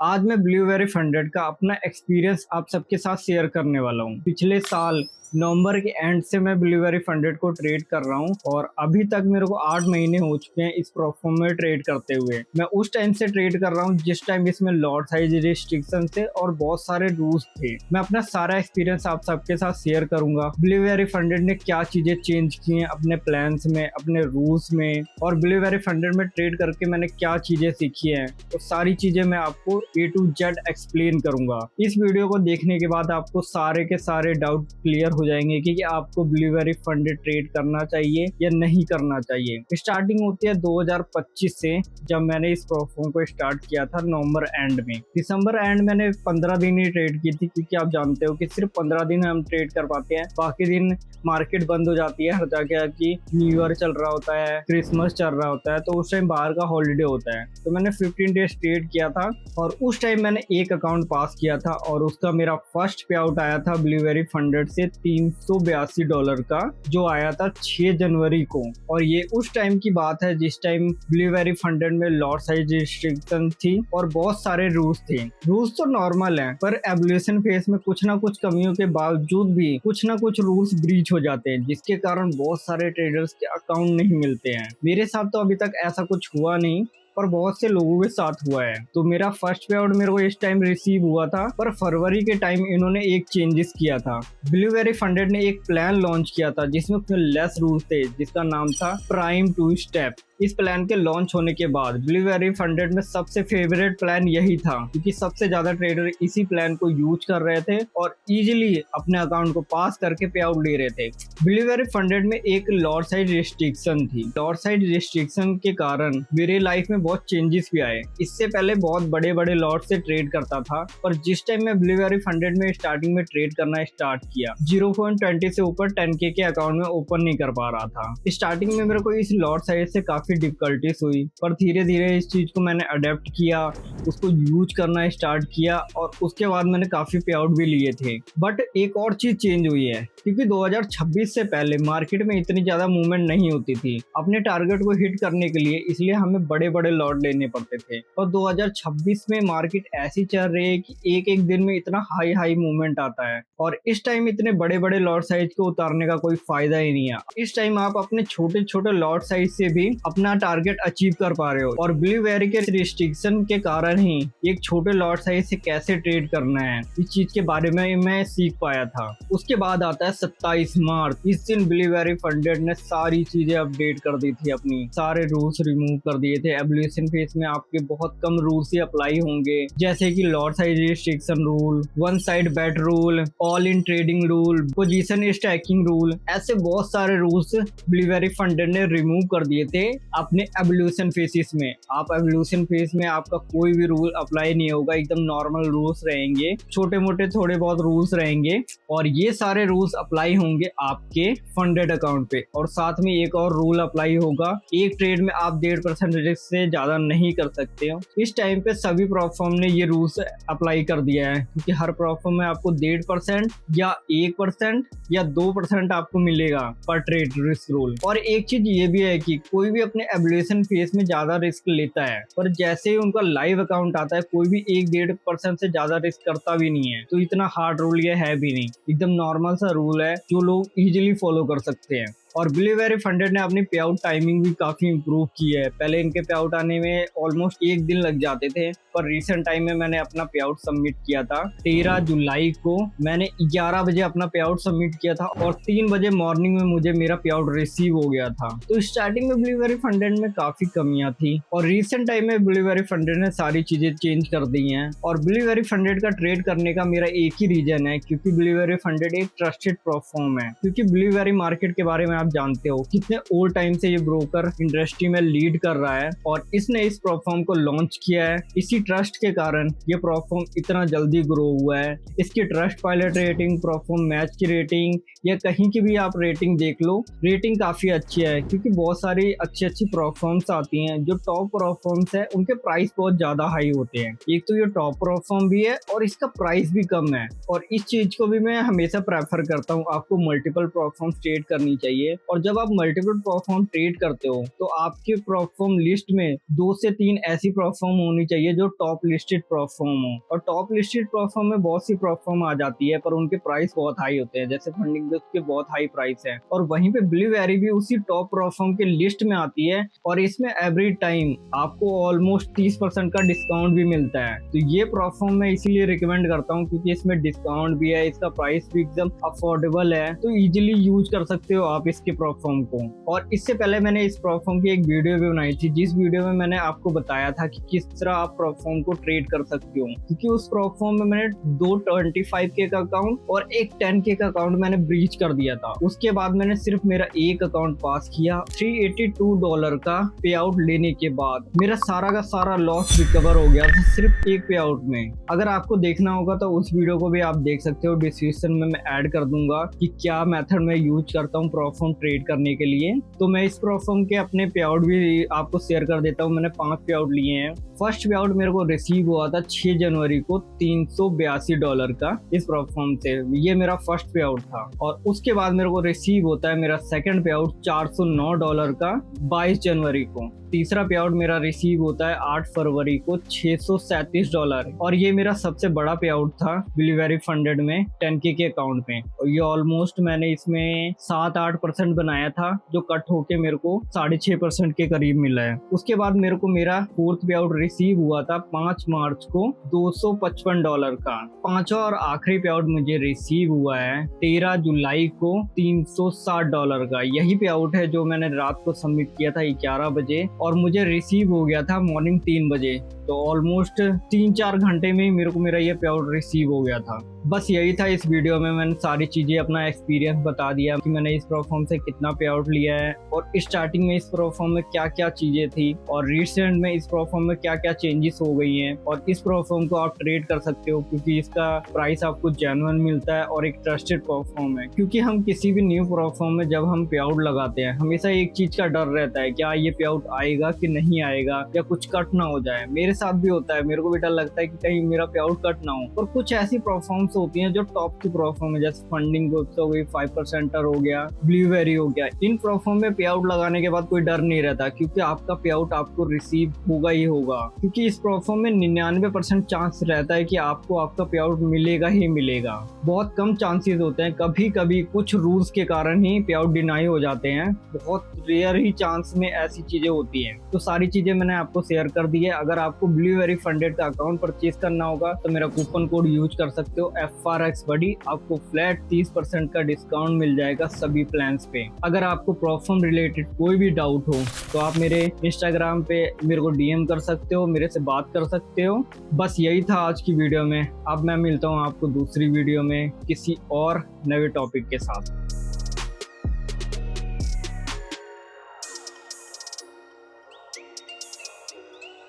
आज मैं blueberry funded का अपना एक्सपीरियंस आप सबके साथ शेयर करने वाला हूँ। पिछले साल नवंबर के एंड से मैं ब्लूबेरी फंडेड को ट्रेड कर रहा हूँ और अभी तक मेरे को 8 महीने हो चुके हैं इस प्लेटफॉर्म में ट्रेड करते हुए। मैं उस टाइम से ट्रेड कर रहा हूँ जिस टाइम इसमें लॉट साइज रिस्ट्रिक्शन थे और बहुत सारे रूल्स थे। मैं अपना सारा एक्सपीरियंस आप सबके साथ शेयर करूंगा। ब्लूबेरी फंडेड ने क्या चीजें चेंज की हैं अपने प्लान्स में, अपने रूल्स में, और ब्लूबेरी फंडेड में ट्रेड करके मैंने क्या चीजें सीखी हैं, तो सारी चीजें मैं आपको A to Z एक्सप्लेन करूंगा। इस वीडियो को देखने के बाद आपको सारे के सारे डाउट क्लियर हो जाएंगे कि आपको ब्लूबेरी फंडेड ट्रेड करना चाहिए या नहीं करना चाहिए। स्टार्टिंग होती है 2025 से, जब मैंने इस प्लेटफॉर्म को स्टार्ट किया था नवंबर एंड में। दिसंबर एंड मैंने 15 दिन ही ट्रेड की थी, क्योंकि आप जानते हो कि सिर्फ 15 दिन हम ट्रेड कर पाते हैं, बाकी दिन मार्केट बंद हो जाती है। हर जगह की न्यू ईयर चल रहा होता है, क्रिसमस चल रहा होता है, तो उस टाइम बाहर का हॉलीडे होता है। तो मैंने 15 डेज ट्रेड किया था और उस टाइम मैंने एक अकाउंट पास किया था और उसका मेरा फर्स्ट पे आउट आया था ब्लूबेरी फंडेड से $382 का, जो आया था 6 जनवरी को। और ये उस टाइम की बात है जिस टाइम ब्लूबेरी फंडेड में लॉट साइज रिस्ट्रिक्शन थी और बहुत सारे रूल्स थे। रूल्स तो नॉर्मल है, पर एवोल्यूशन फेज में कुछ ना कुछ कमियों के बावजूद भी कुछ ना कुछ रूल्स ब्रीच हो जाते हैं, जिसके कारण बहुत सारे ट्रेडर्स के अकाउंट नहीं मिलते हैं। मेरे साथ तो अभी तक ऐसा कुछ हुआ नहीं, पर बहुत से लोगों के साथ हुआ है। तो मेरा फर्स्ट पे आउट मेरे को इस टाइम रिसीव हुआ था, पर फरवरी के टाइम इन्होंने एक चेंजेस किया था। ब्लूबेरी फंडेड ने एक प्लान लॉन्च किया था जिसमें लेस रूल्स थे, जिसका नाम था प्राइम 2 स्टेप। इस प्लान के लॉन्च होने के बाद ब्लूबेरी फंडेड में सबसे फेवरेट प्लान यही था, क्योंकि सबसे ज्यादा ट्रेडर इसी प्लान को यूज कर रहे थे और इजीली अपने अकाउंट को पास करके पे आउट ले रहे थे। ब्लूबेरी फंडेड में एक लॉट साइज रिस्ट्रिक्शन थी। लॉट साइज रिस्ट्रिक्शन के कारण मेरे लाइफ में बहुत चेंजेस भी आए। इससे पहले बहुत बड़े बड़े लॉट से ट्रेड करता था, पर जिस टाइम मैं ब्लूबेरी फंडेड में स्टार्टिंग में ट्रेड करना स्टार्ट किया, 0.20 से ऊपर 10K के अकाउंट में ओपन नहीं कर पा रहा था। स्टार्टिंग में मेरे को इस लॉट साइज से काफी डिफिकल्टीज हुई, पर धीरे धीरे इस चीज को मैंने अडेप्ट किया, उसको यूज करना स्टार्ट किया और उसके बाद मैंने काफी पे आउट भी लिए थे। बट एक और चीज चेंज हुई है, क्योंकि 2026 से पहले मार्केट में इतनी ज्यादा मूवमेंट नहीं होती थी अपने टारगेट को हिट करने के लिए, इसलिए हमें बड़े बड़े लॉट लेने पड़ते थे। और 2026 में मार्केट ऐसी चल रही है कि एक एक दिन में इतना हाई हाई मूवमेंट आता है और इस टाइम इतने बड़े बड़े लॉट साइज को उतारने का कोई फायदा ही नहीं है। इस टाइम आप अपने छोटे छोटे लॉट साइज से भी अपना टारगेट अचीव कर पा रहे हो, और ब्लूबेरी के रिस्ट्रिक्शन के कारण ही एक छोटे लॉट साइज से कैसे ट्रेड करना है, इस चीज के बारे में मैं सीख पाया था। उसके बाद आता है 27 मार्च। इस दिन ब्लूबेरी फंडेड ने सारी चीजें अपडेट कर दी थी, अपनी सारे रूल्स रिमूव कर दिए थे। एवोल्यूशन फेज में आपके बहुत कम रूल्स ही अप्लाई होंगे, जैसे कि lot size restriction rule, one side bet rule, all in trading rule, position stacking rule, ऐसे बहुत सारे रूल्स ब्लूबेरी फंडेड ने रिमूव कर दिए थे अपने एवोल्यूशन फेसिस में। आप एवोल्यूशन फेज में आपका कोई भी रूल अप्लाई नहीं होगा, एकदम नॉर्मल रूल्स रहेंगे, छोटे मोटे थोड़े बहुत रूल्स रहेंगे, और ये सारे रूल्स अप्लाई होंगे आपके फंडेड अकाउंट पे। और साथ में एक और रूल अप्लाई होगा, एक ट्रेड में आप 1.5% रिस्क से ज्यादा नहीं कर सकते हो। इस टाइम पे सभी प्लेटफॉर्म ने ये रूल्स अप्लाई कर दिया है, क्योंकि हर प्लेटफॉर्म में आपको 1.5% या 1% या 2% आपको मिलेगा पर ट्रेड रिस्क रूल। और एक चीज ये भी है कि कोई भी अपने एवोल्यूशन फेज में ज्यादा रिस्क लेता है, पर जैसे ही उनका लाइव अकाउंट आता है कोई भी 1-1.5% से ज्यादा रिस्क करता भी नहीं है। तो इतना हार्ड रूल ये है भी नहीं, एकदम नॉर्मल सा रूल है जो लोग इजीली फॉलो कर सकते हैं। और ब्लूबेरी फंडेड ने अपनी पे आउट टाइमिंग भी काफी इंप्रूव की है। पहले इनके पे आउट आने में ऑलमोस्ट 1 दिन लग जाते थे, पर रिसेंट टाइम में मैंने अपना पे आउट सबमिट किया था 13 जुलाई को। मैंने 11 बजे अपना पे आउट सबमिट किया था और 3 बजे मॉर्निंग में मुझे मेरा पे आउट रिसीव हो गया था। तो स्टार्टिंग में ब्लूबेरी फंडेड में काफी कमियां थी और रिसेंट टाइम में ब्लूबेरी फंडेड ने सारी चीजें चेंज कर दी हैं। और ब्लूबेरी फंडेड का ट्रेड करने का मेरा एक ही रीजन है, क्योंकि ब्लूबेरी फंडेड एक ट्रस्टेड प्लेटफॉर्म है। क्योंकि ब्लूबेरी मार्केट के बारे में आप जानते हो कितने ओल्ड टाइम से ये ब्रोकर इंडस्ट्री में लीड कर रहा है और इसने इस प्लेटफॉर्म को लॉन्च किया है। इसी ट्रस्ट के कारण ये प्लेटफॉर्म इतना जल्दी ग्रो हुआ है। इसकी trust pilot rating, platform match की रेटिंग या कहीं की भी आप रेटिंग देख लो, रेटिंग काफी अच्छी है। क्योंकि बहुत सारी अच्छी अच्छी प्लेटफॉर्म्स आती हैं, जो टॉप प्लेटफॉर्म्स है उनके प्राइस बहुत ज्यादा हाई होते हैं। एक तो ये टॉप प्लेटफॉर्म भी है और इसका प्राइस भी कम है, और इस चीज को भी मैं हमेशा प्रेफर करता हूँ। आपको मल्टीपल प्लेटफॉर्म्स ट्रेड करनी चाहिए, है। और जब आप मल्टीपल प्लेटफॉर्म ट्रेड करते हो तो आपके प्लेटफॉर्म लिस्ट में 2 से 3 ऐसी प्लेटफॉर्म होनी चाहिए जो टॉप लिस्टेड प्लेटफॉर्म हो। और टॉप लिस्टेड प्लेटफॉर्म में बहुत सी प्लेटफॉर्म आ जाती है पर उनके प्राइस बहुत हाई होते हैं, जैसे फंडिंग पे उसके बहुत हाई प्राइस है। और वहीं पे ब्लूबेरी भी उसी टॉप प्लेटफॉर्म के लिस्ट में आती है और इसमें एवरी टाइम आपको ऑलमोस्ट 30% का डिस्काउंट भी मिलता है। तो ये प्लेटफॉर्म मैं इसीलिए रिकमेंड करता हूँ क्योंकि इसमें डिस्काउंट भी है, इसका प्राइस भी एकदम अफोर्डेबल है, तो इजीली यूज कर सकते हो आप इसके प्लेटफॉर्म को। और इससे पहले मैंने इस प्लेटफॉर्म की एक वीडियो भी बनाई थी जिस वीडियो में मैंने आपको बताया था कि किस तरह आप प्लेटफॉर्म को ट्रेड कर सकते हो, क्योंकि उस प्लेटफॉर्म में मैंने 2 25K का अकाउंट और एक 10K का अकाउंट मैंने ब्रीच कर दिया था। उसके बाद मैंने सिर्फ मेरा एक अकाउंट पास किया। $382 का पे आउट लेने के बाद मेरा सारा का सारा लॉस रिकवर हो गया था सिर्फ एक पे आउट में। अगर आपको देखना होगा तो उस वीडियो को भी आप देख सकते हो, डिस्क्रिप्शन में मैं ऐड कर दूंगा कि क्या मेथड मैं यूज करता हूँ प्लेटफॉर्म ट्रेड करने के लिए। तो मैं इस प्लेटफॉर्म के अपने पे आउट भी आपको शेयर कर देता हूँ। मैंने 5 पे आउट लिए हैं। फर्स्ट पे आउट मेरे को रिसीव हुआ था 6 जनवरी को $382 का इस प्लेटफॉर्म से, ये मेरा फर्स्ट पे आउट था। और उसके बाद मेरे को रिसीव होता है मेरा सेकंड पे आउट $409 का 22 जनवरी को। तीसरा पे आउट मेरा रिसीव होता है 8 फरवरी को $637 और ये मेरा सबसे बड़ा पे आउट था ब्लूबेरी फंडेड में 10K के अकाउंट में। और ये ऑलमोस्ट मैंने इसमें 7-8% बनाया था जो कट होके मेरे को 6.5% के करीब मिला है। उसके बाद मेरे को मेरा फोर्थ पे आउट रिसीव हुआ था 5 मार्च को $255 का। पांचवा और आखिरी पे आउट मुझे रिसीव हुआ है 13 जुलाई को $360 का। यही पे आउट है जो मैंने रात को सबमिट किया था 11 बजे और मुझे रिसीव हो गया था मॉर्निंग 3 बजे। तो ऑलमोस्ट 3-4 घंटे में ही मेरे को मेरा ये पे आउट रिसीव हो गया था। बस यही था इस वीडियो में। मैंने सारी चीजें अपना एक्सपीरियंस बता दिया कि मैंने इस प्लेटफॉर्म से कितना पे आउट लिया है और स्टार्टिंग में इस प्लेटफॉर्म में क्या क्या चीजें थी और रिसेंट में इस प्लेटफॉर्म में क्या क्या चेंजेस हो गई हैं। और इस प्लेटफॉर्म को आप ट्रेड कर सकते हो क्योंकि इसका प्राइस आपको जेन्युइन मिलता है और एक ट्रस्टेड प्लेटफॉर्म है। क्योंकि हम किसी भी न्यू प्लेटफॉर्म में जब हम पे आउट लगाते हैं हमेशा एक चीज का डर रहता है, क्या ये पे आउट आएगा कि नहीं आएगा या कुछ कट ना हो जाए। मेरे साथ भी होता है, मेरे को भी डर लगता है कि कहीं मेरा पे आउट कट ना हो। और कुछ ऐसी प्लेटफॉर्म्स होती हैं जो टॉप की प्लेटफॉर्म है, जैसे फंडिंग ग्रुप्स हो गई, 5% हो गया, ब्लूबेरी हो गया। इन प्लेटफॉर्म में पे आउट लगाने के बाद कोई डर नहीं रहता क्योंकि आपका पे आउट आपको रिसीव होगा ही होगा। क्योंकि इस प्लेटफॉर्म में 99% चांस रहता है कि आपको आपका पे आउट मिलेगा ही मिलेगा। बहुत कम चांसेस होते हैं, कभी कभी कुछ रूल्स के कारण ही पे आउट डिनाई हो जाते हैं। बहुत रेयर ही चांस में ऐसी चीजें होती हैं। तो सारी चीजें मैंने आपको शेयर कर दी है। अगर आपको ब्लूबेरी फंडेड का अकाउंट परचेज करना होगा तो मेरा कूपन कोड यूज कर सकते हो FRXBuddy। आपको फ्लैट 30% का डिस्काउंट मिल जाएगा सभी प्लान्स पे। अगर आपको प्लेटफॉर्म रिलेटेड कोई भी डाउट हो तो आप मेरे इंस्टाग्राम पे मेरे को DM कर सकते हो, मेरे से बात कर सकते हो। बस यही था आज की वीडियो में। अब मैं मिलता हूँ आपको दूसरी वीडियो में किसी और नए टॉपिक के साथ।